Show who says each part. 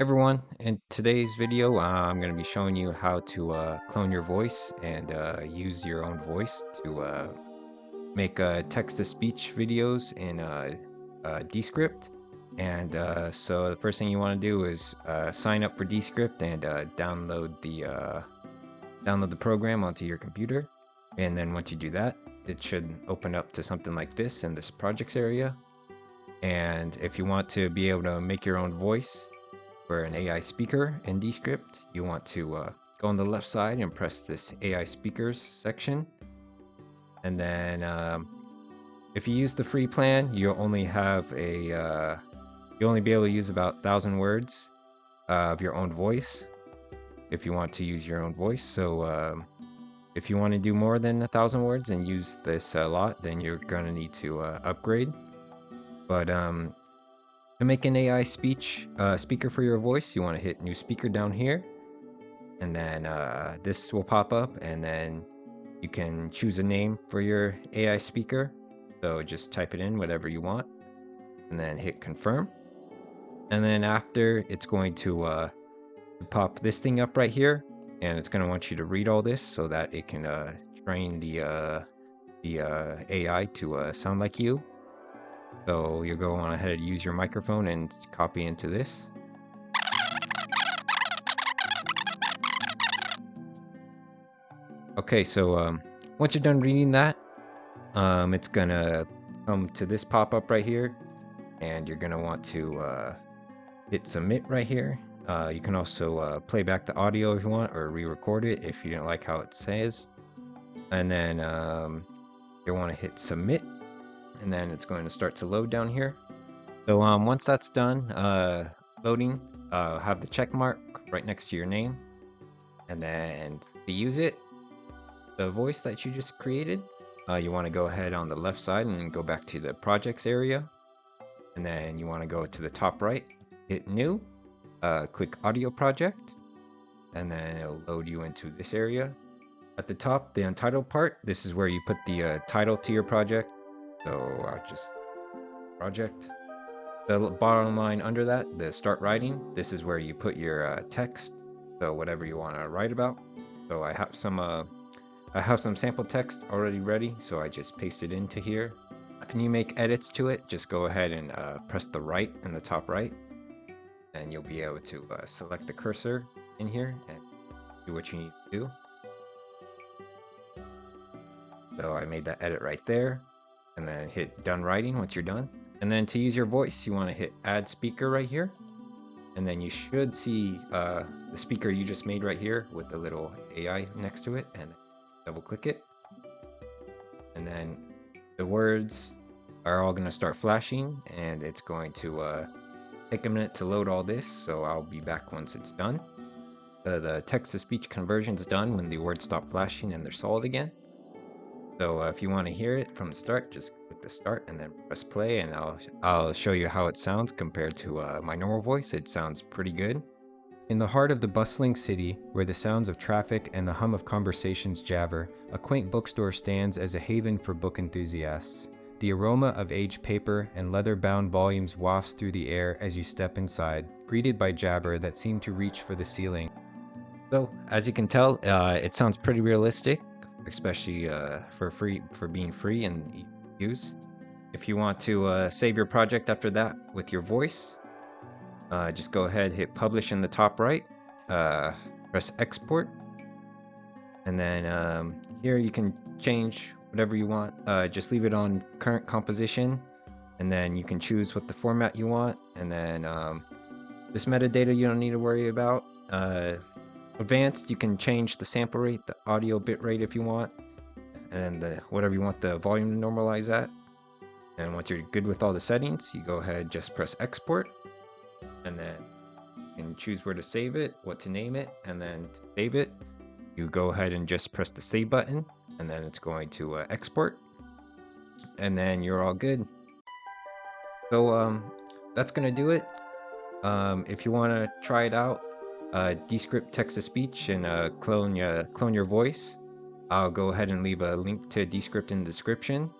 Speaker 1: Everyone, in today's video, I'm going to be showing you how to clone your voice and use your own voice to make text-to-speech videos in Descript. And so the first thing you want to do is sign up for Descript and download the program onto your computer. And then once you do that, it should open up to something like this in this projects area. And if you want to be able to make your own voice for an AI speaker in Descript, you want to go on the left side and press this AI speakers section. And then if you use the free plan, you'll only be able to use about 1,000 words of your own voice if you want to use your own voice. So if you want to do more than 1,000 words and use this a lot, then you're going to need to upgrade. But to make an AI speaker for your voice, you want to hit new speaker down here, and then this will pop up, and then you can choose a name for your AI speaker. So just type it in, whatever you want, and then hit confirm. And then after, it's going to pop this thing up right here, and it's going to want you to read all this so that it can train the AI to sound like you. So you'll go on ahead and use your microphone and copy into this. Okay, so once you're done reading that, it's gonna come to this pop-up right here, and you're gonna want to hit submit right here. You can also play back the audio if you want, or re-record it if you didn't like how it says. And then you want to hit submit, and then it's going to start to load down here. So once that's done loading, have the check mark right next to your name, and then to use it, the voice that you just created, you want to go ahead on the left side and go back to the projects area, and then you want to go to the top right, hit new, click audio project, and then it'll load you into this area. At the top, the untitled part, this is where you put the title to your project. So I'll just project. The bottom line under that, the start writing, this is where you put your text. So whatever you want to write about. So I have some sample text already ready, so I just paste it into here. If you make edits to it, just go ahead and press the right in the top right, and you'll be able to select the cursor in here and do what you need to do. So I made that edit right there, and then hit done writing once you're done. And then to use your voice, you want to hit add speaker right here, and then you should see the speaker you just made right here with the little AI next to it, and double click it, and then the words are all going to start flashing, and it's going to take a minute to load all this, so I'll be back once it's done. The text-to-speech conversion is done when the words stop flashing and they're solid again. So if you want to hear it from the start, just click the start and then press play, and I'll show you how it sounds compared to my normal voice. It sounds pretty good. In the heart of the bustling city, where the sounds of traffic and the hum of conversations jabber, a quaint bookstore stands as a haven for book enthusiasts. The aroma of aged paper and leather-bound volumes wafts through the air as you step inside, greeted by jabber that seem to reach for the ceiling. So, as you can tell, it sounds pretty realistic, especially for being free and easy to use. If you want to save your project after that with your voice, just go ahead, hit publish in the top right, press export, and then here you can change whatever you want. Just leave it on current composition, and then you can choose what the format you want, and then this metadata you don't need to worry about. Advanced, you can change the sample rate, the audio bit rate if you want, and whatever you want the volume to normalize at. And once you're good with all the settings, you go ahead, just press export, and then you can choose where to save it, what to name it, and then to save it, you go ahead and just press the save button, and then it's going to export, and then you're all good. So that's gonna do it. If you want to try it out, Descript text-to-speech and clone your voice, I'll go ahead and leave a link to Descript in the description.